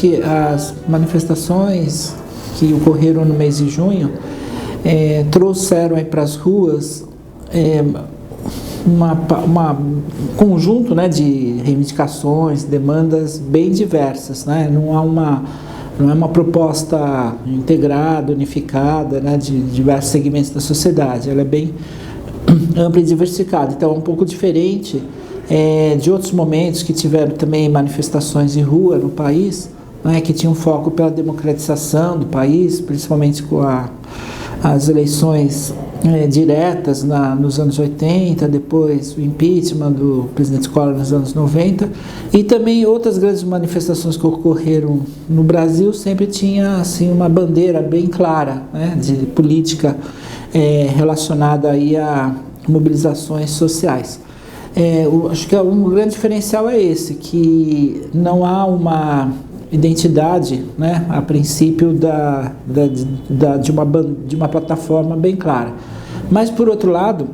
que as manifestações que ocorreram no mês de junho trouxeram para as ruas um conjunto, né, de reivindicações, demandas bem diversas, né? Não é uma proposta integrada, unificada, né, de diversos segmentos da sociedade. Ela é bem ampla e diversificada. Então, é um pouco diferente de outros momentos que tiveram também manifestações em rua no país, né, que tinham foco pela democratização do país, principalmente com as eleições diretas nos anos 80, depois o impeachment do presidente Collor nos anos 90, e também outras grandes manifestações que ocorreram no Brasil sempre tinha assim, uma bandeira bem clara, né, de política relacionada aí a mobilizações sociais. Acho que um grande diferencial é esse, que não há uma identidade, né, a princípio de uma plataforma bem clara. Mas, por outro lado,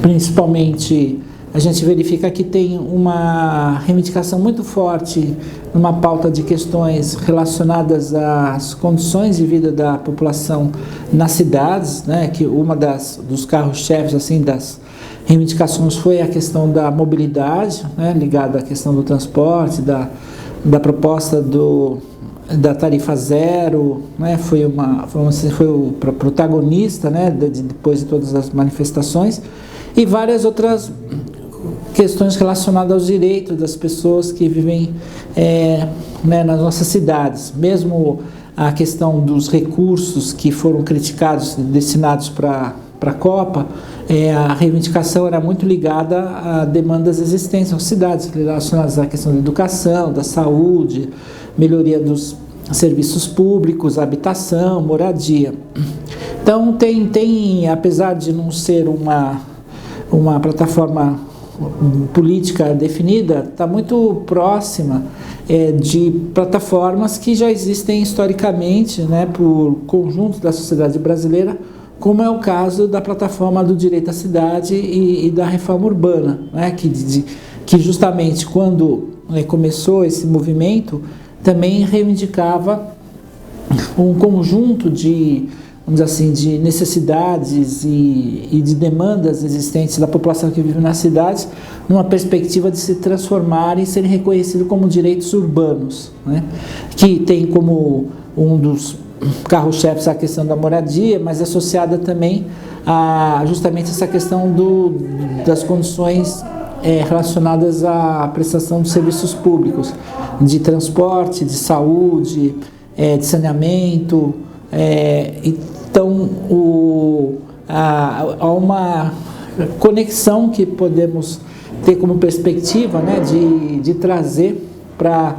principalmente, a gente verifica que tem uma reivindicação muito forte numa pauta de questões relacionadas às condições de vida da população nas cidades, né, que dos carros-chefes assim, das reivindicações foi a questão da mobilidade, né, ligada à questão do transporte, da proposta da tarifa zero, né, foi o protagonista, né, depois de todas as manifestações, e várias outras questões relacionadas aos direitos das pessoas que vivem né, nas nossas cidades. Mesmo a questão dos recursos que foram criticados, destinados para a Copa, a reivindicação era muito ligada a demandas existentes nas cidades, relacionadas à questão da educação, da saúde, melhoria dos serviços públicos, habitação, moradia. Então, apesar de não ser uma plataforma política definida, está muito próxima de plataformas que já existem historicamente, né, por conjunto da sociedade brasileira, como é o caso da plataforma do direito à cidade e da reforma urbana, né, que justamente quando começou esse movimento, também reivindicava um conjunto de, vamos dizer assim, de necessidades e de demandas existentes da população que vive nas cidades, numa perspectiva de se transformarem e serem reconhecidos como direitos urbanos, né, que tem como um dos carro-chefes a questão da moradia, mas associada também a justamente essa questão das condições relacionadas à prestação de serviços públicos, de transporte, de saúde, de saneamento. Então, há uma conexão que podemos ter como perspectiva, né, de trazer para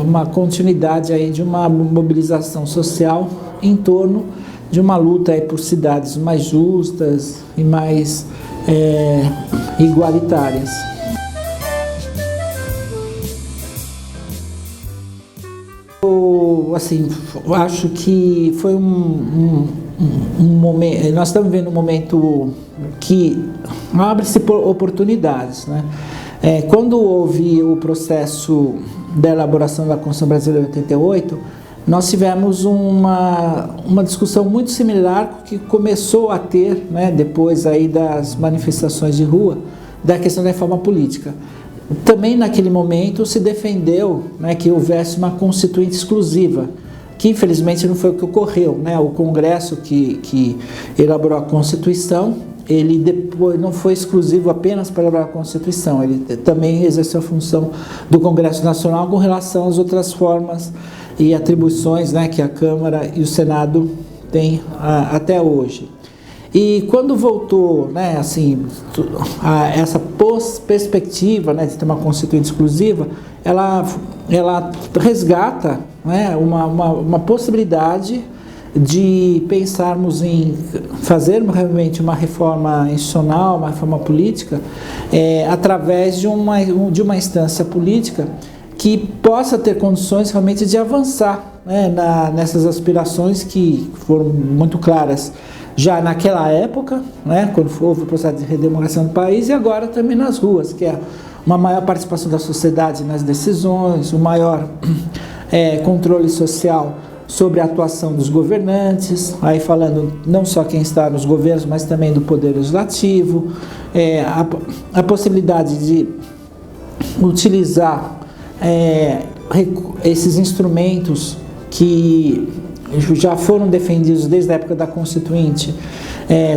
uma continuidade aí de uma mobilização social em torno de uma luta aí por cidades mais justas e mais igualitárias. Assim, acho que foi um momento, nós estamos vivendo um momento que abre-se oportunidades, né? Quando houve o processo da elaboração da Constituição Brasileira de 88, nós tivemos uma discussão muito similar que começou a ter, né, depois aí das manifestações de rua, da questão da reforma política. Também naquele momento se defendeu, né, que houvesse uma constituinte exclusiva, que infelizmente não foi o que ocorreu, né? O Congresso que elaborou a Constituição, ele depois não foi exclusivo apenas para elaborar a Constituição, ele também exerceu a função do Congresso Nacional com relação às outras formas e atribuições, né, que a Câmara e o Senado têm até hoje. E quando voltou, né, assim, essa perspectiva, né, de ter uma constituinte exclusiva, ela resgata, né, uma possibilidade de pensarmos em fazer realmente uma reforma institucional, uma reforma política, através de uma instância política que possa ter condições realmente de avançar, né, nessas aspirações que foram muito claras já naquela época, né, quando houve o processo de redemocracia do país, e agora também nas ruas, que é uma maior participação da sociedade nas decisões, um maior controle social sobre a atuação dos governantes, aí falando não só quem está nos governos, mas também do poder legislativo, a possibilidade de utilizar esses instrumentos que já foram defendidos desde a época da Constituinte,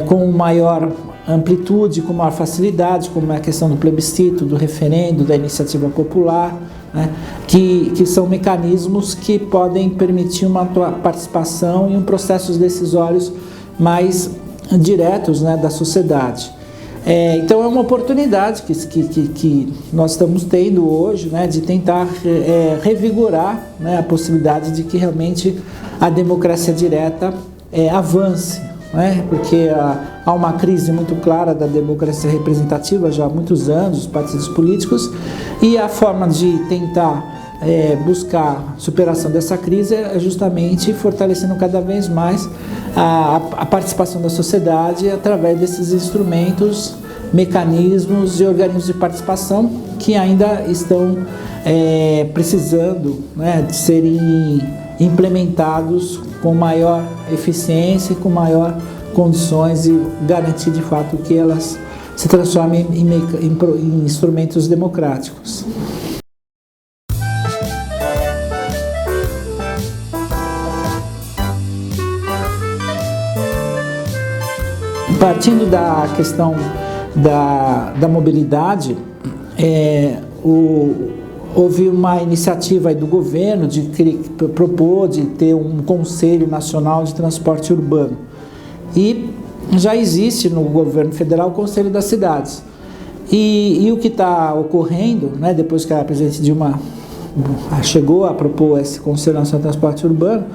com maior amplitude, com maior facilidade, como é a questão do plebiscito, do referendo, da iniciativa popular, né, que são mecanismos que podem permitir uma participação em processos decisórios mais diretos, né, da sociedade. Então é uma oportunidade que nós estamos tendo hoje, né, de tentar revigorar, né, a possibilidade de que realmente a democracia direta avance, né, porque há uma crise muito clara da democracia representativa já há muitos anos, os partidos políticos, e a forma de tentar buscar superação dessa crise é justamente fortalecendo cada vez mais a participação da sociedade através desses instrumentos, mecanismos e organismos de participação que ainda estão precisando, né, de serem implementados com maior eficiência e com maior condições e garantir de fato que elas se transformem em instrumentos democráticos. Partindo da questão da mobilidade, houve uma iniciativa aí do governo de propor de ter um Conselho Nacional de Transporte Urbano. E já existe no governo federal o Conselho das Cidades. E o que está ocorrendo, né, depois que a presidente Dilma chegou a propor esse Conselho Nacional de Transporte Urbano,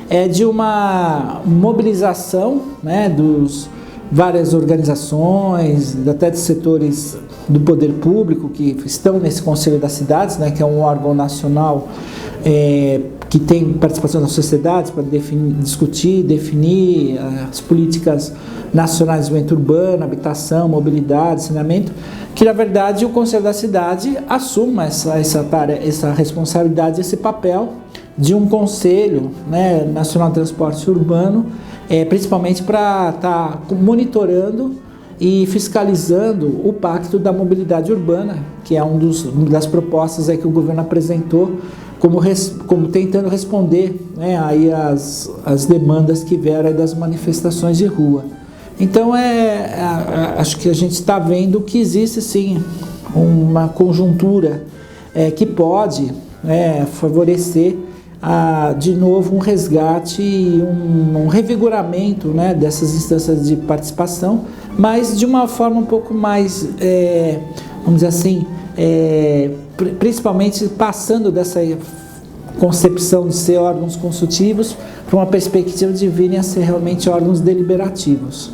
é de uma mobilização, né, dos várias organizações, até de setores do poder público que estão nesse Conselho das Cidades, né, que é um órgão nacional que tem participação da sociedade para discutir, definir as políticas nacionais de desenvolvimento urbano, habitação, mobilidade, saneamento, que na verdade o Conselho da Cidade assuma essa responsabilidade, esse papel de um Conselho, né, Nacional de Transporte Urbano, principalmente para estar monitorando e fiscalizando o Pacto da Mobilidade Urbana, que é uma das propostas aí que o governo apresentou, como tentando responder, né, aí as demandas que vieram das manifestações de rua. Então, acho que a gente está vendo que existe, sim, uma conjuntura que pode favorecer de novo um resgate e um revigoramento, né, dessas instâncias de participação, mas de uma forma um pouco mais, vamos dizer assim, principalmente passando dessa concepção de ser órgãos consultivos para uma perspectiva de virem a ser realmente órgãos deliberativos.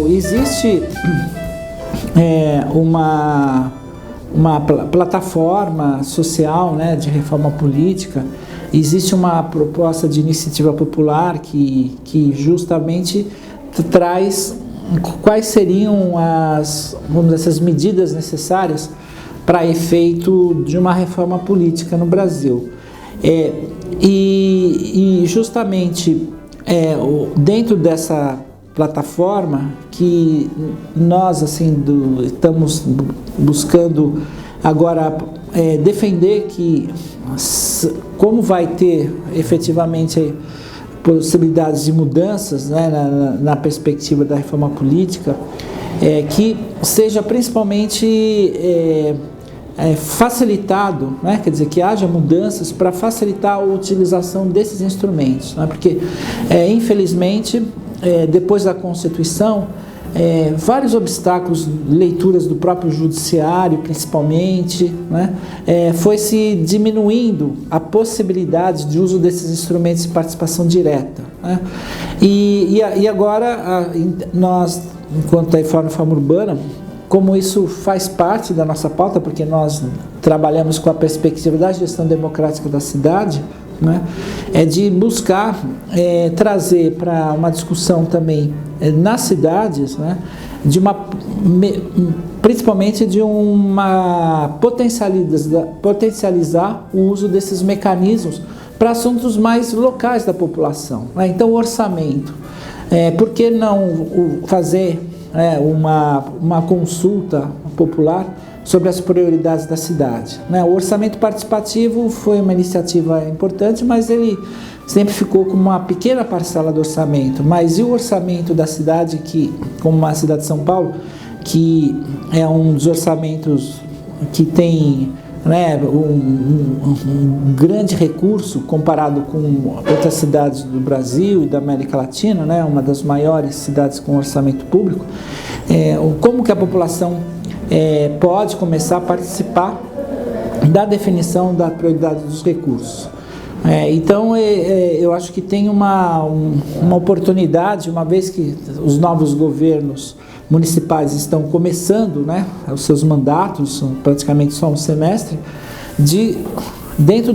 Existe uma plataforma social, né, de reforma política. Existe uma proposta de iniciativa popular que justamente traz quais seriam essas medidas necessárias para efeito de uma reforma política no Brasil. E justamente dentro dessa plataforma que nós estamos buscando agora defender que como vai ter efetivamente possibilidades de mudanças, né, na perspectiva da reforma política, que seja principalmente facilitado, né, quer dizer, que haja mudanças para facilitar a utilização desses instrumentos, né, porque infelizmente depois da Constituição, vários obstáculos, leituras do próprio judiciário principalmente, né, foi se diminuindo a possibilidade de uso desses instrumentos de participação direta, né, e agora nós, enquanto a Reforma Urbana, como isso faz parte da nossa pauta, porque nós trabalhamos com a perspectiva da gestão democrática da cidade, né, é de buscar trazer para uma discussão também nas cidades, né, principalmente de uma potencializar o uso desses mecanismos para assuntos mais locais da população, né? Então, o orçamento. Por que não fazer uma consulta popular sobre as prioridades da cidade, né? O orçamento participativo foi uma iniciativa importante, mas ele sempre ficou como uma pequena parcela do orçamento. Mas e o orçamento da cidade, que, como a cidade de São Paulo, que é um dos orçamentos que tem, né, um grande recurso comparado com outras cidades do Brasil e da América Latina, né, uma das maiores cidades com orçamento público, como que a população pode começar a participar da definição da prioridade dos recursos. Então, eu acho que tem uma oportunidade, uma vez que os novos governos municipais estão começando, né, os seus mandatos, praticamente só um semestre, dentro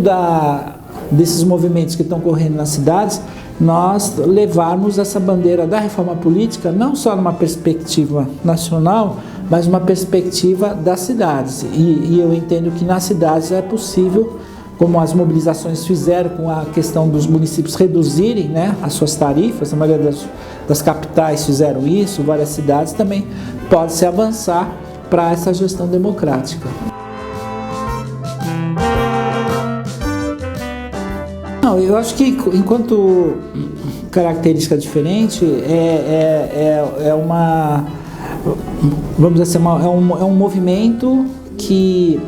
desses movimentos que estão correndo nas cidades, nós levarmos essa bandeira da reforma política, não só numa perspectiva nacional, mas uma perspectiva das cidades. E eu entendo que nas cidades é possível, como as mobilizações fizeram com a questão dos municípios reduzirem, né, as suas tarifas, a maioria das capitais fizeram isso, várias cidades também, pode-se avançar para essa gestão democrática. Não, eu acho que enquanto característica diferente, vamos dizer assim, é um movimento que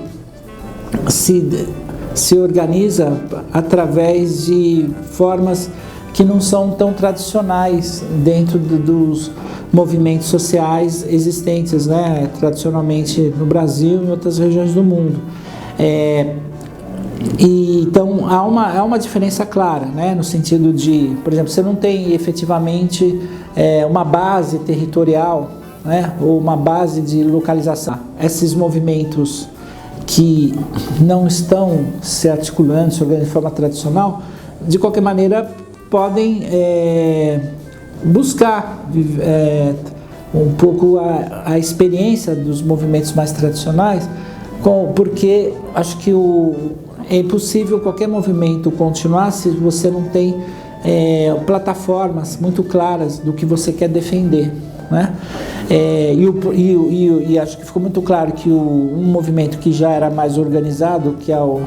se organiza através de formas que não são tão tradicionais dentro dos movimentos sociais existentes, né, tradicionalmente no Brasil e em outras regiões do mundo. Então, há uma diferença clara, né, no sentido de, por exemplo, você não tem efetivamente uma base territorial, né, ou uma base de localização. Esses movimentos que não estão se articulando, se organizando de forma tradicional, de qualquer maneira podem buscar um pouco a experiência dos movimentos mais tradicionais, porque acho que é impossível qualquer movimento continuar se você não tem plataformas muito claras do que você quer defender, né? E acho que ficou muito claro que um movimento que já era mais organizado, que é o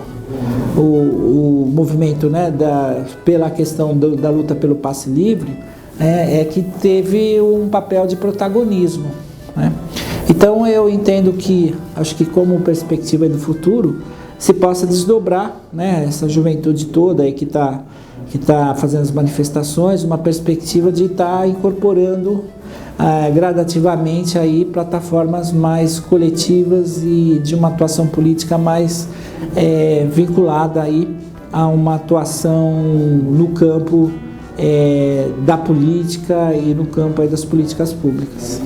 movimento, né, pela questão da luta pelo passe livre, que teve um papel de protagonismo, né? Então eu entendo que, acho que como perspectiva do futuro, se possa desdobrar, né, essa juventude toda aí que tá fazendo as manifestações, uma perspectiva de estar incorporando gradativamente aí plataformas mais coletivas e de uma atuação política mais vinculada aí a uma atuação no campo da política e no campo aí das políticas públicas.